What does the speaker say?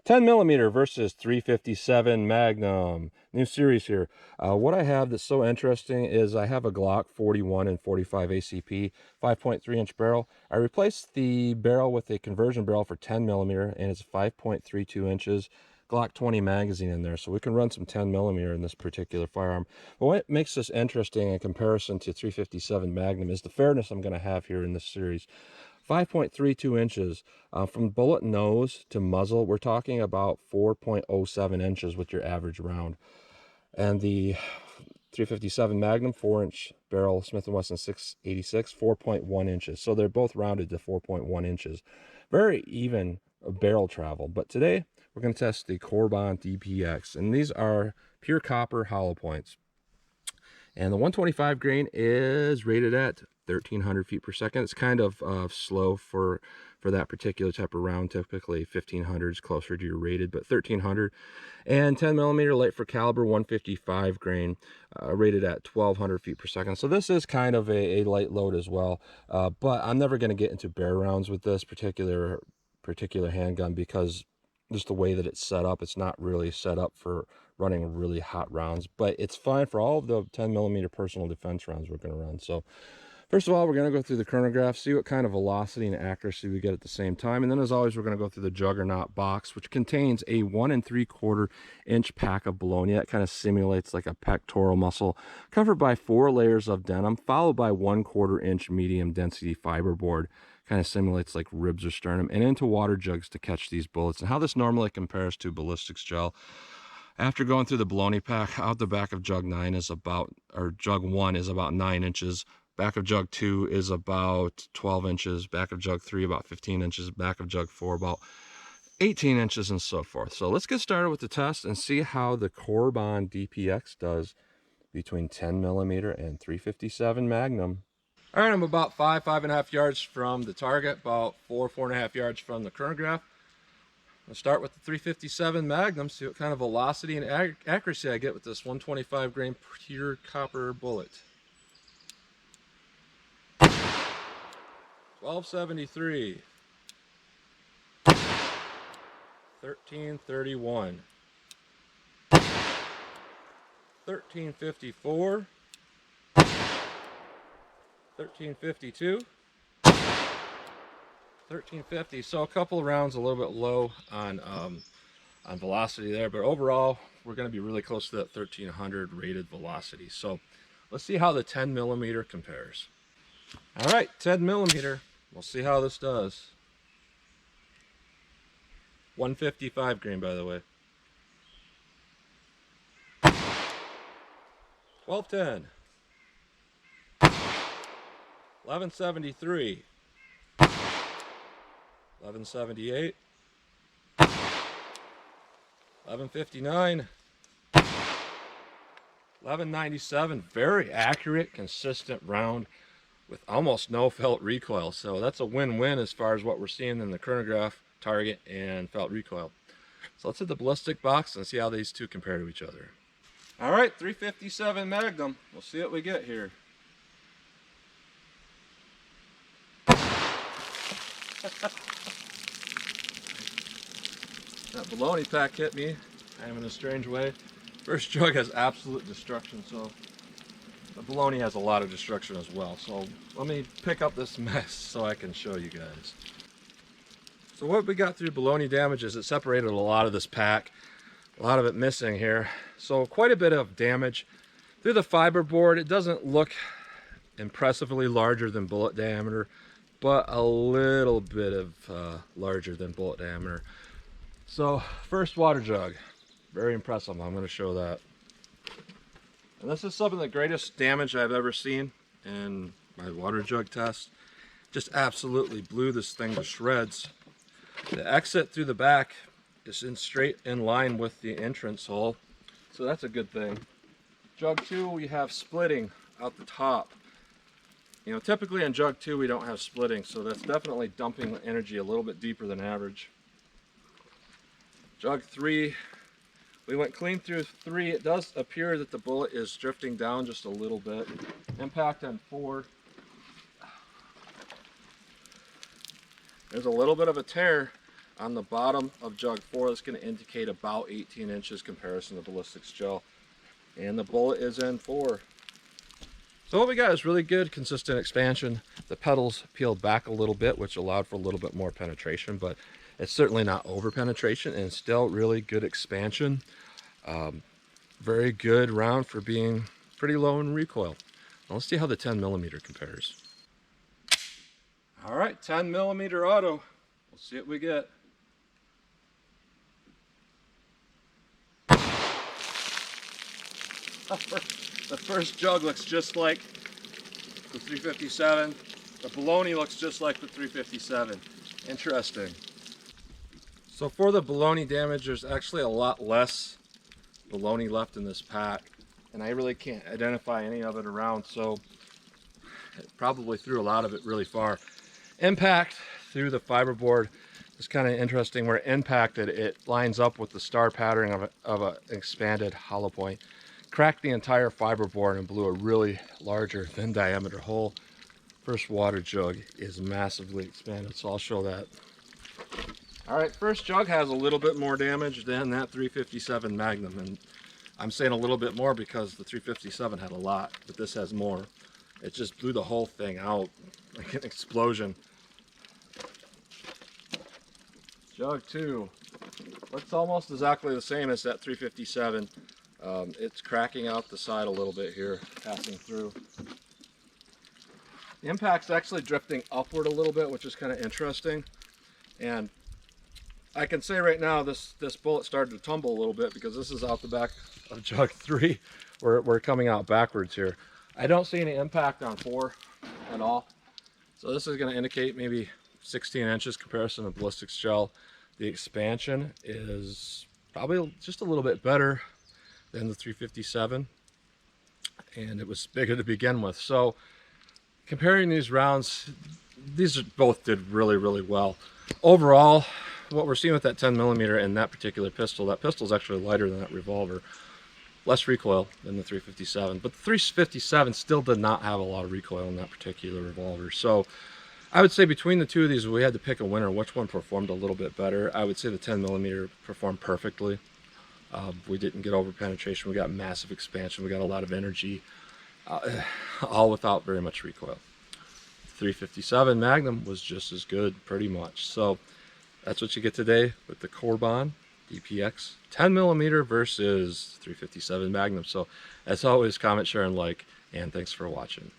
10 millimeter versus 357 Magnum. New series here. What I have that's so interesting is I have a Glock 41 and 45 ACP 5.3 inch barrel. I replaced the barrel with a conversion barrel for 10 millimeter, and it's 5.32 inches. Glock 20 magazine in there, so we can run some 10 millimeter in this particular firearm. But what makes this interesting in comparison to 357 Magnum is the fairness I'm going to have here in this series. 5.32 inches from bullet nose to muzzle. We're talking about 4.07 inches with your average round. And the 357 Magnum 4-inch barrel, Smith & Wesson 686, 4.1 inches. So they're both rounded to 4.1 inches. Very even barrel travel. But today we're going to test the Corbon DPX, and these are pure copper hollow points. And the 125 grain is rated at 1,300 feet per second. It's kind of slow for that particular type of round. Typically 1,500 is closer to your rated, but 1,300. And 10 millimeter light for caliber 155 grain, rated at 1,200 feet per second. So this is kind of a light load as well. But I'm never going to get into bear rounds with this particular handgun because just the way that it's set up, it's not really set up for running really hot rounds, but it's fine for all of the 10 millimeter personal defense rounds we're going to run. So first of all, we're going to go through the chronograph, see what kind of velocity and accuracy we get at the same time. And then as always, we're going to go through the Juggernaut box, which contains a 1 3/4 inch pack of bologna. That kind of simulates like a pectoral muscle, covered by 4 layers of denim, followed by 1/4 inch medium density fiberboard. Kind of simulates like ribs or sternum, and into water jugs to catch these bullets. And how this normally compares to ballistics gel. After going through the bologna pack, out the back of jug 9 is about, or jug 1 is about 9 inches. Back of jug 2 is about 12 inches. Back of jug 3 about 15 inches. Back of jug 4 about 18 inches, and so forth. So let's get started with the test and see how the Corbon DPX does between 10 millimeter and 357 Magnum. All right, I'm about 5.5 yards from the target, about 4.5 yards from the chronograph. I'll start with the 357 Magnum, see what kind of velocity and accuracy I get with this 125 grain pure copper bullet. 1273, 1331, 1354, 1352, 1350. So a couple of rounds a little bit low on velocity there, but overall we're going to be really close to that 1300 rated velocity. So let's see how the 10 millimeter compares. All right, 10 millimeter. We'll see how this does. 155 grain, by the way. 1210. 1173, 1178, 1159, 1197. Very accurate, consistent round with almost no felt recoil. So that's a win-win as far as what we're seeing in the chronograph, target, and felt recoil. So let's hit the ballistic box and see how these two compare to each other. All right, 357 Magnum. We'll see what we get here. That bologna pack hit me kind of in a strange way. First jug has absolute destruction, so the bologna has a lot of destruction as well. So let me pick up this mess so I can show you guys. So what we got through bologna damage is it separated a lot of this pack, a lot of it missing here. So quite a bit of damage through the fiberboard. It doesn't look impressively larger than bullet diameter, but a little bit of larger than bullet diameter. So first water jug, very impressive. I'm going to show that. And this is some of the greatest damage I've ever seen in my water jug test. Just absolutely blew this thing to shreds. The exit through the back is straight in line with the entrance hole, so that's a good thing. Jug 2, we have splitting out the top. You know, typically in jug 2 we don't have splitting, so that's definitely dumping energy a little bit deeper than average. Jug 3, we went clean through 3. It does appear that the bullet is drifting down just a little bit. Impact on 4. There's a little bit of a tear, On the bottom of jug 4, that's going to indicate about 18 inches comparison to ballistics gel. And the bullet is in 4. So what we got is really good, consistent expansion. The petals peeled back a little bit, which allowed for a little bit more penetration, but it's certainly not over penetration, and still really good expansion. Very good round for being pretty low in recoil. Now let's see how the 10mm compares. All right, 10mm auto. We'll see what we get. The first jug looks just like the 357. The baloney looks just like the 357. Interesting. So for the baloney damage, there's actually a lot less baloney left in this pack, and I really can't identify any of it around, so it probably threw a lot of it really far. Impact through the fiberboard is kind of interesting. Where it impacted, it lines up with the star pattern of an expanded hollow point. Cracked the entire fiberboard and blew a really larger than diameter hole. First water jug is massively expanded, so I'll show that. All right, first jug has a little bit more damage than that 357 Magnum, and I'm saying a little bit more because the 357 had a lot, but this has more. It just blew the whole thing out like an explosion. Jug 2 looks almost exactly the same as that 357. It's cracking out the side a little bit here, passing through. The impact's actually drifting upward a little bit, which is kind of interesting. And I can say right now this bullet started to tumble a little bit because this is out the back of jug 3. We're coming out backwards here. I don't see any impact on 4 at all. So this is going to indicate maybe 16 inches comparison to ballistics gel. The expansion is probably just a little bit better than the 357, and it was bigger to begin with. So comparing these rounds, these both did really, really well. Overall, what we're seeing with that 10mm and that particular pistol, that pistol is actually lighter than that revolver. Less recoil than the 357, but the 357 still did not have a lot of recoil in that particular revolver. So I would say between the two of these, if we had to pick a winner, which one performed a little bit better, I would say the 10mm performed perfectly. We didn't get over penetration, we got massive expansion, we got a lot of energy, all without very much recoil. The 357 Magnum was just as good, pretty much. So that's what you get today with the Corbon DPX 10mm versus 357 Magnum. So as always, comment, share, and like, and thanks for watching.